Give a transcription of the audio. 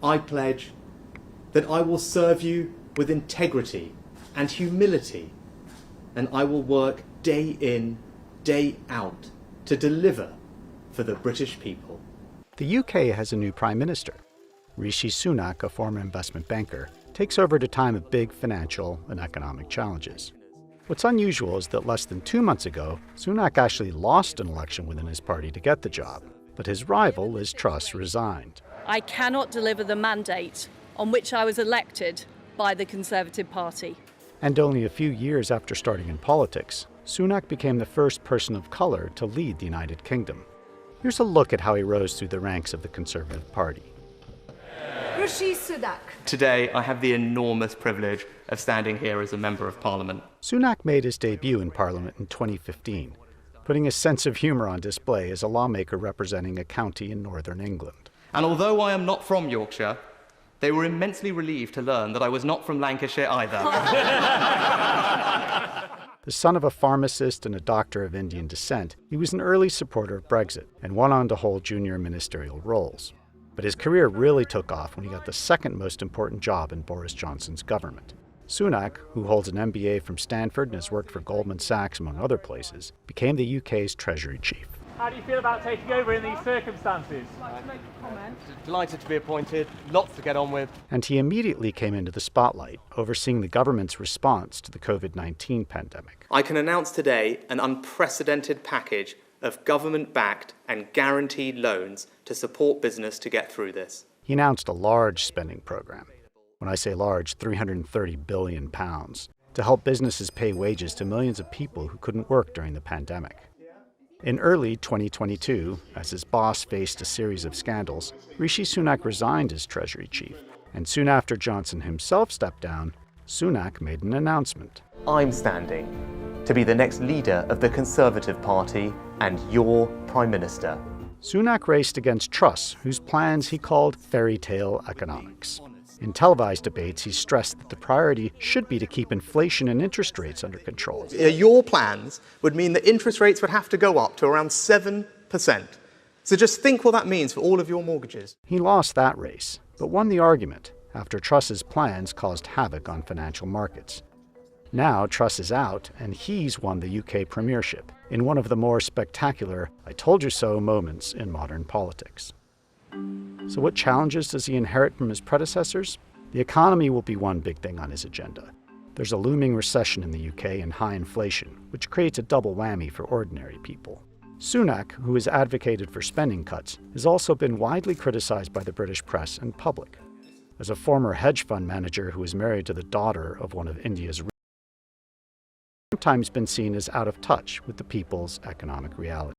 I pledge that I will serve you with integrity and humility, and I will work day in, day out to deliver for the British people. The UK has a new Prime Minister. Rishi Sunak, a former investment banker, takes over at a time of big financial and economic challenges. What's unusual is that less than 2 months ago, Sunak actually lost an election within his party to get the job, but his rival, Liz Truss, resigned. I cannot deliver the mandate on which I was elected by the Conservative Party. And only a few years after starting in politics, Sunak became the first person of colour to lead the United Kingdom. Here's a look at how he rose through the ranks of the Conservative Party. Rishi Sunak. Today, I have the enormous privilege of standing here as a Member of Parliament. Sunak made his debut in Parliament in 2015, putting his sense of humour on display as a lawmaker representing a county in northern England. And although I am not from Yorkshire, they were immensely relieved to learn that I was not from Lancashire either. The son of a pharmacist and a doctor of Indian descent, he was an early supporter of Brexit and went on to hold junior ministerial roles. But his career really took off when he got the second most important job in Boris Johnson's government. Sunak, who holds an MBA from Stanford and has worked for Goldman Sachs among other places, became the UK's Treasury Chief. How do you feel about taking over in these circumstances? I'd like to make a comment. Delighted to be appointed, lots to get on with. And he immediately came into the spotlight, overseeing the government's response to the COVID-19 pandemic. I can announce today an unprecedented package of government-backed and guaranteed loans to support business to get through this. He announced a large spending program. When I say large, £330 billion, to help businesses pay wages to millions of people who couldn't work during the pandemic. In early 2022, as his boss faced a series of scandals, Rishi Sunak resigned as Treasury Chief. And soon after Johnson himself stepped down, Sunak made an announcement. I'm standing to be the next leader of the Conservative Party and your Prime Minister. Sunak raced against Truss, whose plans he called fairy tale economics. In televised debates, he stressed that the priority should be to keep inflation and interest rates under control. Your plans would mean that interest rates would have to go up to around 7%. So just think what that means for all of your mortgages. He lost that race, but won the argument after Truss's plans caused havoc on financial markets. Now Truss is out, and he's won the UK premiership in one of the more spectacular "I told you so" moments in modern politics. So what challenges does he inherit from his predecessors? The economy will be one big thing on his agenda. There's a looming recession in the UK and high inflation, which creates a double whammy for ordinary people. Sunak, who has advocated for spending cuts, has also been widely criticized by the British press and public. As a former hedge fund manager who is married to the daughter of one of India's sometimes been seen as out of touch with the people's economic reality.